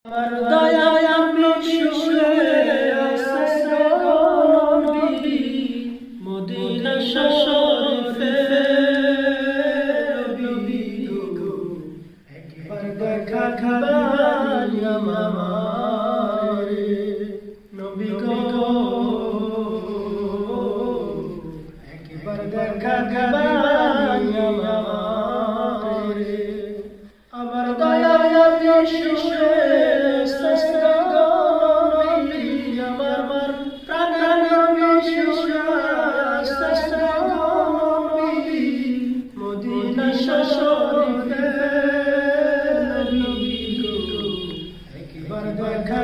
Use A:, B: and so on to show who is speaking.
A: আমার দয়ায় আপনি শুয়ে আছেন নবী মদিনা শরীফে নবী গো একবার দেখা খাবাই আমারে নবী গো একবার দেখা খাবাই আমারে আমার দয়ায় আপনি শুয়ে মদিনা শরীফে নবী গো একবার দেখা